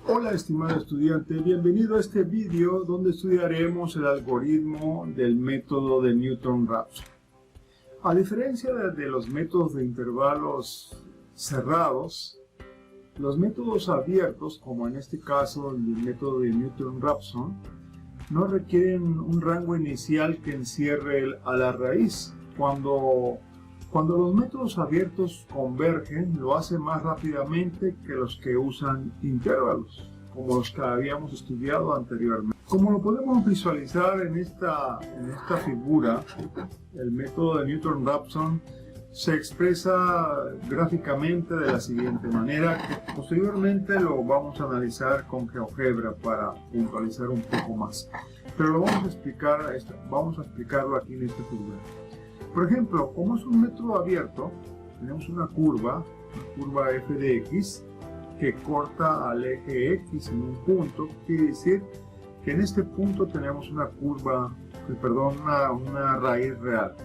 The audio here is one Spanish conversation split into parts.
Hola estimado estudiante, bienvenido a este vídeo donde estudiaremos el algoritmo del método de Newton-Raphson. A diferencia de los métodos de intervalos cerrados, los métodos abiertos, como en este caso el método de Newton-Raphson, no requieren un rango inicial que encierre a la raíz. Cuando los métodos abiertos convergen, lo hacen más rápidamente que los que usan intervalos, como los que habíamos estudiado anteriormente. Como lo podemos visualizar en esta figura, el método de Newton-Raphson se expresa gráficamente de la siguiente manera, que posteriormente lo vamos a analizar con GeoGebra para puntualizar un poco más. Pero lo vamos a explicarlo aquí en esta figura. Por ejemplo, como es un método abierto, tenemos una curva f de x, que corta al eje x en un punto. Quiere decir que en este punto tenemos una raíz real.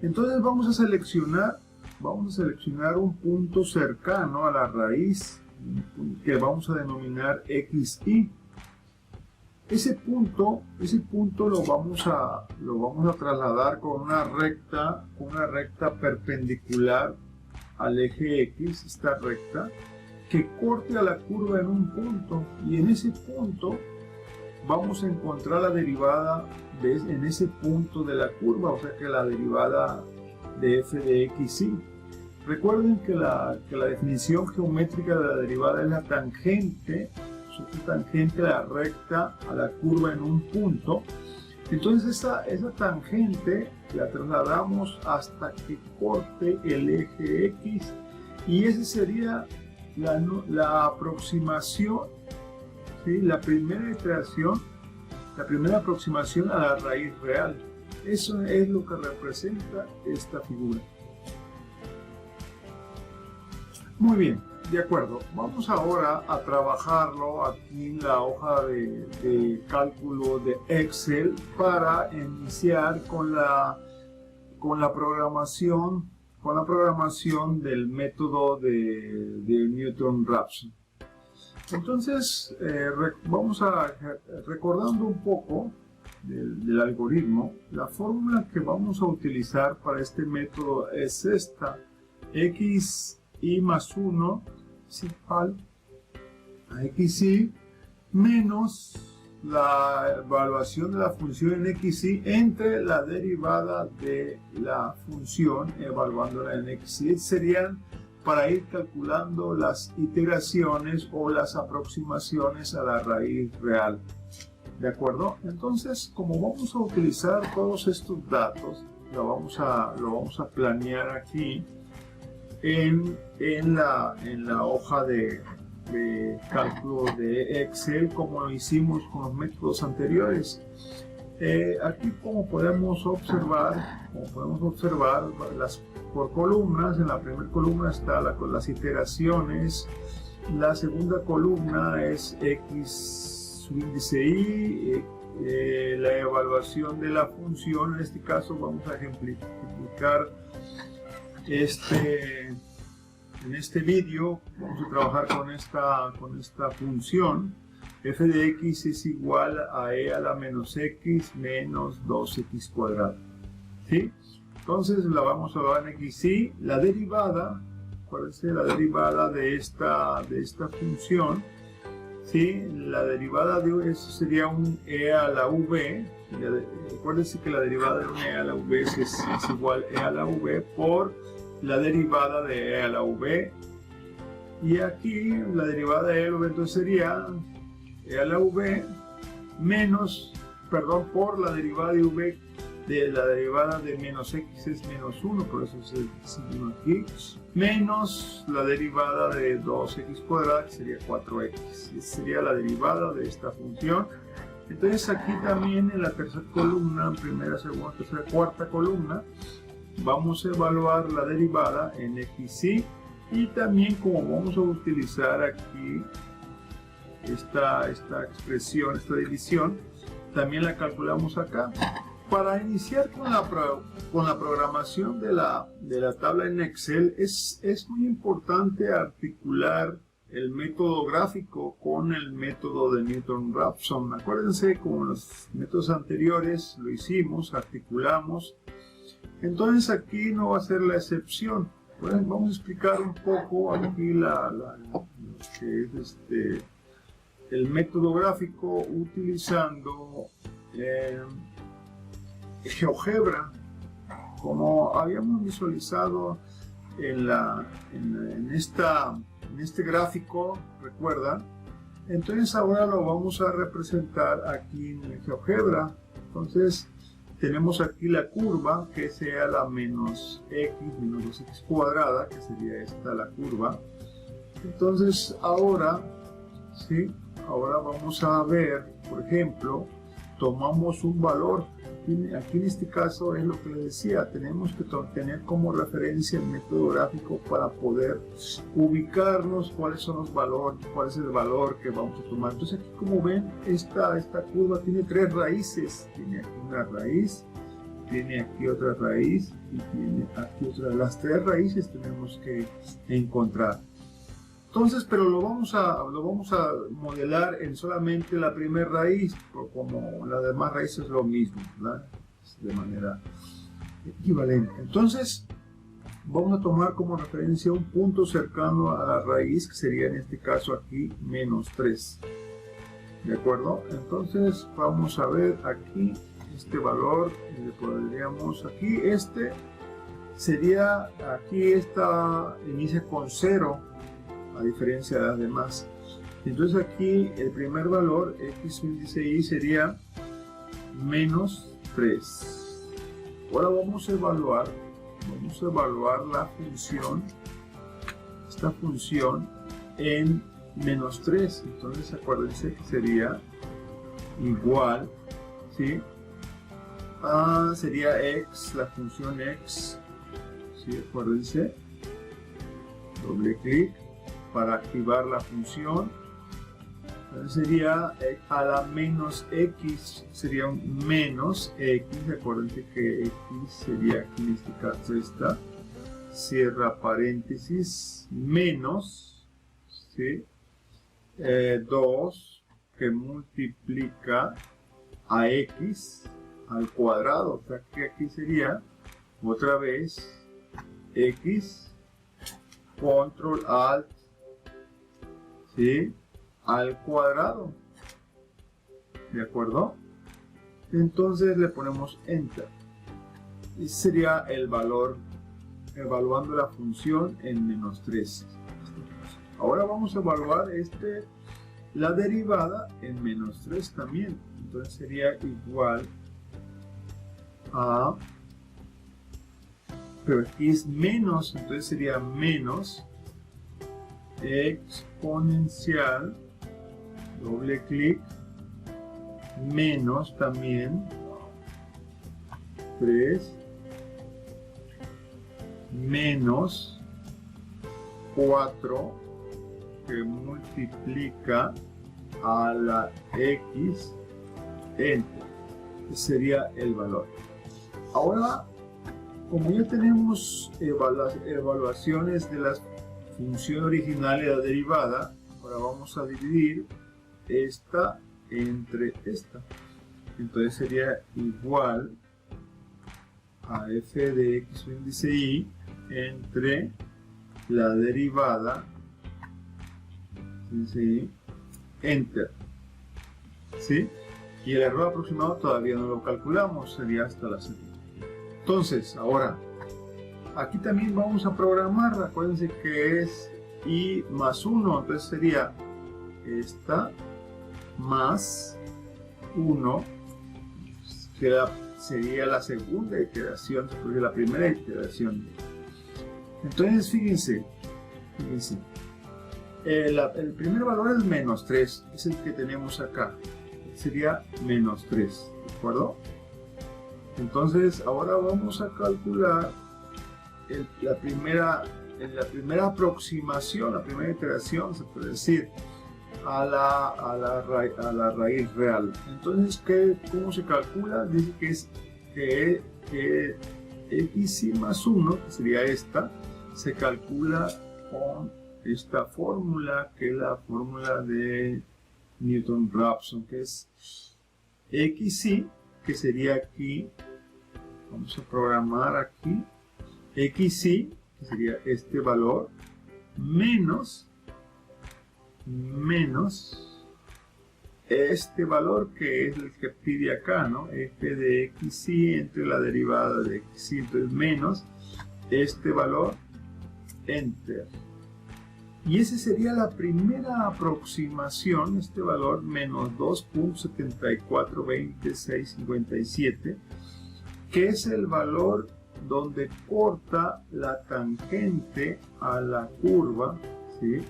Entonces vamos a seleccionar un punto cercano a la raíz que vamos a denominar xy. Ese punto lo vamos a trasladar con una recta perpendicular al eje x, esta recta, que corte a la curva en un punto, y en ese punto vamos a encontrar la derivada en ese punto de la curva, o sea que la derivada de f de xy. Recuerden que la definición geométrica de la derivada es la tangente a la recta a la curva en un punto. Entonces esa tangente la trasladamos hasta que corte el eje x, y esa sería la aproximación, ¿sí? La primera aproximación a la raíz real. Eso es lo que representa esta figura. Muy bien, de acuerdo. Vamos ahora a trabajarlo aquí en la hoja de cálculo de Excel para iniciar con la programación del método de Newton-Raphson. Entonces, recordando un poco del algoritmo, la fórmula que vamos a utilizar para este método es esta: xy más 1 es igual a xy menos la evaluación de la función en xy entre la derivada de la función evaluándola en xy. Serían para ir calculando las iteraciones o las aproximaciones a la raíz real. ¿De acuerdo? Entonces, como vamos a utilizar todos estos datos, lo vamos a planear aquí en la hoja de cálculo de Excel, como lo hicimos con los métodos anteriores. Aquí, como podemos observar por columnas. En la primera columna están las iteraciones, la segunda columna es x su índice y, la evaluación de la función. En este caso vamos a ejemplificar en este vídeo. Vamos a trabajar con esta función. F de x es igual a e a la menos x menos 2x cuadrado. ¿Sí? Entonces la vamos a ver en xy. La derivada, acuérdense, la derivada de esta función, ¿sí? La derivada de eso sería un e a la v. Acuérdense que la derivada de un e a la v es igual a e a la v por la derivada de e a la v. Y aquí la derivada de e a la v entonces sería e a la v por la derivada de v de la derivada de menos x es menos 1, por eso se signo aquí, menos la derivada de 2x cuadrada, que sería 4x. Esa sería la derivada de esta función. Entonces aquí también en la tercera columna, primera, segunda, tercera, cuarta columna, vamos a evaluar la derivada en xy, y también, como vamos a utilizar aquí esta expresión, esta división, también la calculamos acá. Para iniciar con la programación de la tabla en Excel, es muy importante articular el método gráfico con el método de Newton-Raphson. Acuérdense, como en los métodos anteriores lo hicimos, articulamos. Entonces aquí no va a ser la excepción. Bueno, vamos a explicar un poco aquí lo que es el método gráfico utilizando GeoGebra, como habíamos visualizado en este gráfico, ¿recuerdan? Entonces ahora lo vamos a representar aquí en el GeoGebra. Entonces tenemos aquí la curva, que sea la menos x menos 2x cuadrada, que sería esta la curva. Entonces ahora, ¿sí? Ahora vamos a ver, por ejemplo, tomamos un valor. Aquí en este caso es lo que les decía, tenemos que tener como referencia el método gráfico para poder ubicarnos cuáles son los valores, cuál es el valor que vamos a tomar. Entonces aquí, como ven, esta curva tiene tres raíces. Tiene aquí una raíz, tiene aquí otra raíz y tiene aquí otra. Las tres raíces tenemos que encontrar. Entonces, pero lo vamos a modelar en solamente la primera raíz, como las demás raíces es lo mismo, ¿verdad? De manera equivalente. Entonces, vamos a tomar como referencia un punto cercano a la raíz, que sería en este caso aquí menos 3. ¿De acuerdo? Entonces, vamos a ver aquí este valor, le podríamos aquí, sería, aquí inicia con 0. A diferencia de las demás. Entonces aquí el primer valor, x índice y, sería menos 3. Ahora vamos a evaluar la función, esta función en menos 3. Entonces acuérdense que sería igual, ¿sí? Sería x, la función x, ¿sí? Acuérdense, doble clic para activar la función. Entonces sería a la menos x, sería un menos x. Acuérdense que x sería aquí en este caso esta, cierra paréntesis, menos, ¿sí? 2 que multiplica a x al cuadrado. O sea que aquí sería otra vez x, control alt, ¿sí? Al cuadrado. ¿De acuerdo? Entonces le ponemos enter. Y sería el valor evaluando la función en menos 3. Ahora vamos a evaluar la derivada en menos 3 también. Entonces sería igual a, pero aquí es menos, entonces sería menos exponencial, doble clic, menos también 3 menos 4 que multiplica a la x, enter. Ese sería el valor. Ahora, como ya tenemos evaluaciones de las función original y la derivada, ahora vamos a dividir esta entre esta. Entonces sería igual a f de x índice y entre la derivada, ¿sí? Enter, ¿sí? Y el error aproximado todavía no lo calculamos, sería hasta la segunda. Entonces, ahora aquí también vamos a programar. Acuérdense que es y más 1, entonces sería esta más 1, que sería la segunda iteración después de la primera iteración. Entonces fíjense, el primer valor es menos 3, es el que tenemos acá, sería menos 3, ¿de acuerdo? Entonces ahora vamos a calcular la primera aproximación, la primera iteración, se puede decir, a la raíz real. Entonces, ¿cómo se calcula? Dice que x más 1, que sería esta, se calcula con esta fórmula, que es la fórmula de Newton-Raphson, que es xi, que sería aquí, vamos a programar aquí, xi, que sería este valor, menos este valor que es el que pide acá, ¿no? F de xi entre la derivada de xi, entonces menos este valor, enter. Y esa sería la primera aproximación, este valor menos 2.742657, que es el valor donde corta la tangente a la curva, ¿sí?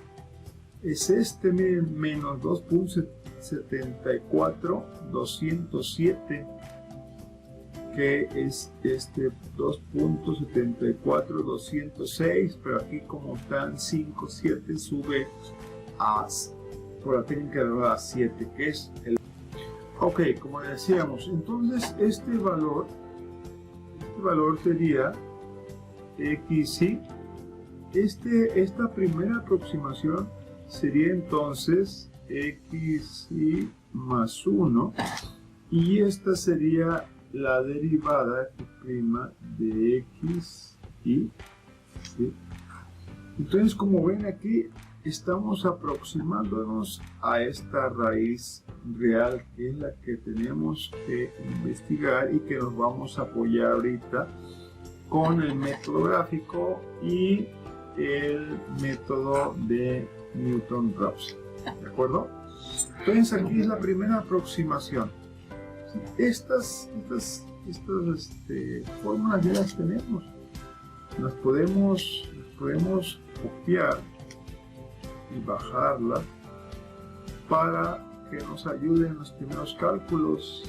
Es este, miren, menos 2.74207, que es este 2.74206, pero aquí como están 5, 7, sube a, por la técnica de la 7, que es el... Ok, como decíamos, entonces este valor sería xi. Esta primera aproximación sería entonces xi más 1, y esta sería la derivada prima de xi, ¿sí? Entonces, como ven aquí, estamos aproximándonos a esta raíz real, que es la que tenemos que investigar y que nos vamos a apoyar ahorita con el método gráfico y el método de Newton-Raphson, ¿de acuerdo? Entonces aquí es la primera aproximación. Estas fórmulas ya las tenemos, las podemos copiar y bajarlas para que nos ayuden en los primeros cálculos.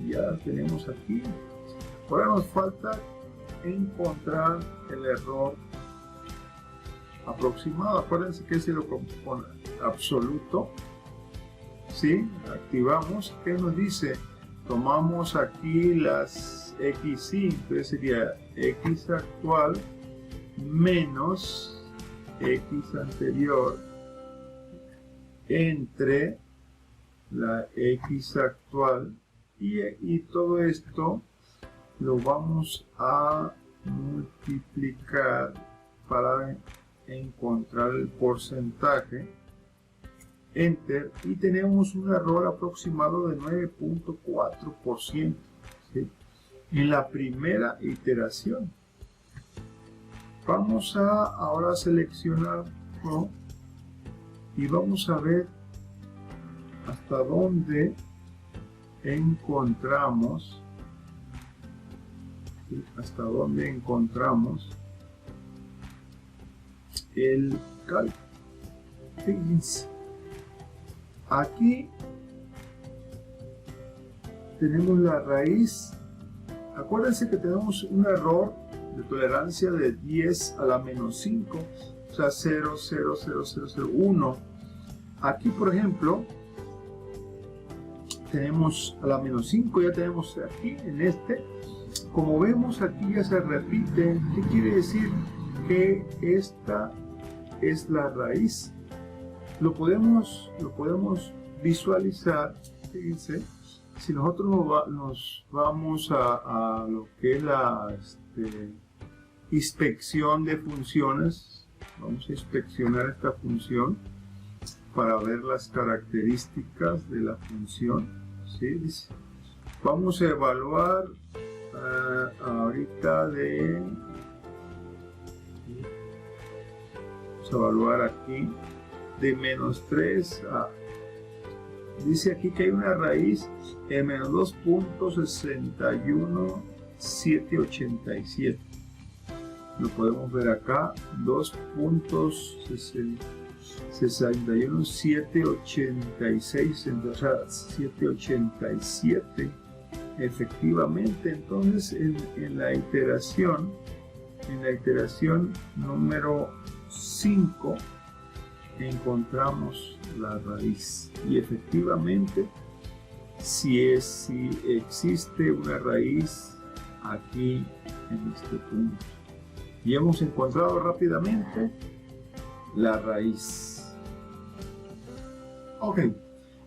Ya las tenemos aquí. Ahora nos falta encontrar el error aproximado. Acuérdense que es el absoluto, ¿sí? Activamos. ¿Qué nos dice? Tomamos aquí las xi, entonces sería x actual menos x anterior entre la x actual, y todo esto lo vamos a multiplicar para encontrar el porcentaje, enter, y tenemos un error aproximado de 9.4%, ¿sí? En la primera iteración. Vamos a ahora seleccionar, ¿no? Y vamos a ver hasta dónde encontramos, ¿sí? Hasta dónde encontramos el cálculo. Fíjense, aquí tenemos la raíz. Acuérdense que tenemos un error de tolerancia de 10 a la menos 5, o sea 0,00001. Aquí, por ejemplo, tenemos a la menos 5, ya tenemos aquí en este. Como vemos, aquí ya se repite. ¿Qué quiere decir? Que esta es la raíz. Lo podemos visualizar. Fíjense, si nosotros nos vamos a lo que es la inspección de funciones, vamos a inspeccionar esta función para ver las características de la función, ¿sí? Vamos a evaluar ahorita vamos a evaluar aquí de menos 3 a, dice aquí que hay una raíz de menos 2.61787. Lo podemos ver acá, 2.61786, o sea, 787. Efectivamente, entonces en la iteración número 5 encontramos la raíz, y efectivamente si existe una raíz aquí en este punto, y hemos encontrado rápidamente la raíz. Ok,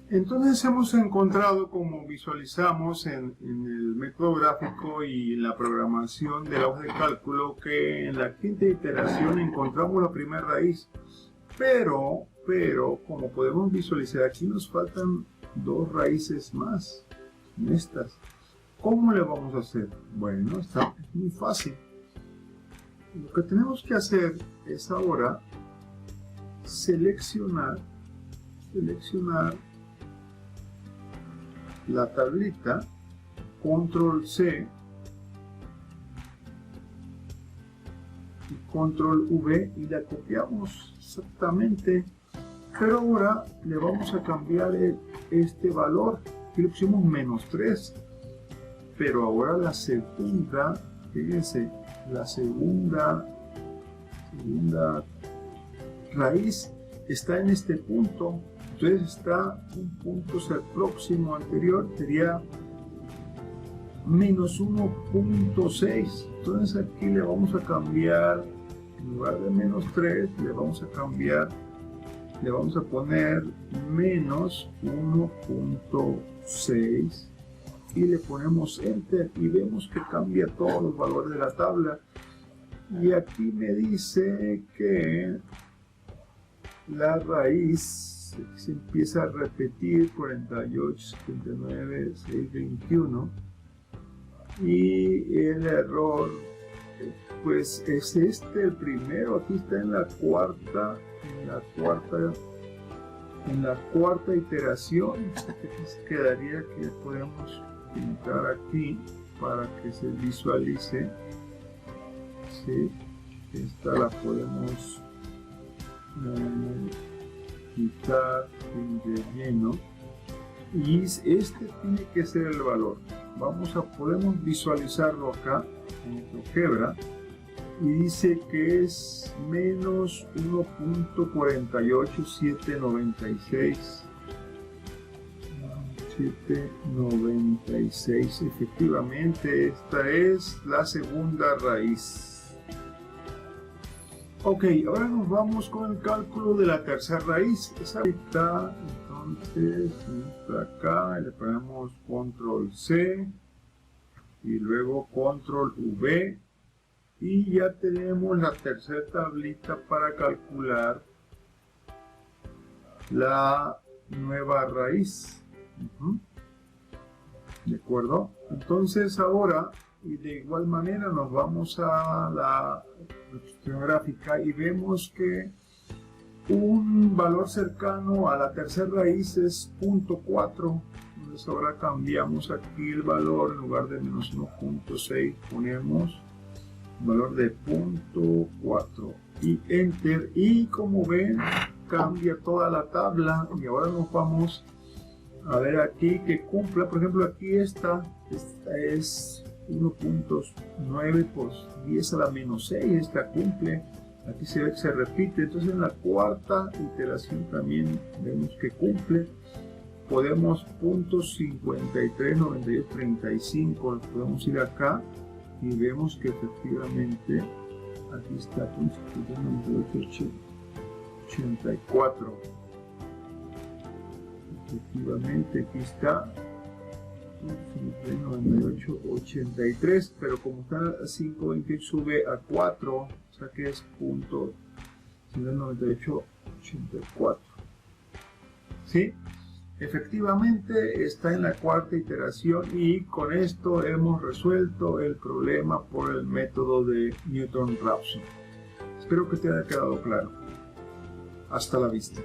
entonces hemos encontrado, como visualizamos en el método gráfico y en la programación de la hoja de cálculo, que en la quinta iteración encontramos la primera raíz, pero como podemos visualizar, aquí nos faltan dos raíces más, estas. ¿Cómo le vamos a hacer? Bueno, es muy fácil. Lo que tenemos que hacer es ahora seleccionar la tablita, control C y control V, y la copiamos exactamente, pero ahora le vamos a cambiar este valor. Aquí le pusimos -3, pero ahora la segunda, fíjense, la segunda raíz está en este punto. Entonces está un punto próximo anterior, sería -1.6. Entonces aquí le vamos a cambiar, en lugar de -3, le vamos a cambiar, le vamos a poner -1.6 y le ponemos Enter y vemos que cambia todos los valores de la tabla. Y aquí me dice que la raíz se empieza a repetir 48, 79, 6, 21, y el error pues es el primero. Aquí está en la cuarta iteración. Entonces quedaría que podemos pintar aquí para que se visualice. ¿Sí? Esta la podemos quitar el relleno, y este tiene que ser el valor. Podemos visualizarlo acá en GeoGebra, y dice que es -1.48796. 796. Efectivamente, esta es la segunda raíz. Ok, ahora nos vamos con el cálculo de la tercera raíz. Esa está, entonces, está acá, le ponemos control C y luego control V, y ya tenemos la tercera tablita para calcular la nueva raíz. ¿De acuerdo? Entonces ahora, y de igual manera, nos vamos a la representación gráfica y vemos que un valor cercano a la tercera raíz es 0.4. Entonces ahora cambiamos aquí el valor, en lugar de -1.6 ponemos el valor de 0.4 y Enter, y como ven cambia toda la tabla. Y ahora nos vamos a ver aquí que cumpla. Por ejemplo, aquí esta es 1.9 por 10 a la -6, esta cumple. Aquí se ve que se repite. Entonces en la cuarta iteración también vemos que cumple. Podemos .53, 98, 35, podemos ir acá y vemos que efectivamente aquí está 98, 84. Efectivamente aquí está 98, 83, pero como está a 5.28 sube a 4, o sea que es .98, 84. ¿Sí? Efectivamente está en la cuarta iteración, y con esto hemos resuelto el problema por el método de Newton-Raphson. Espero que te haya quedado claro. Hasta la vista.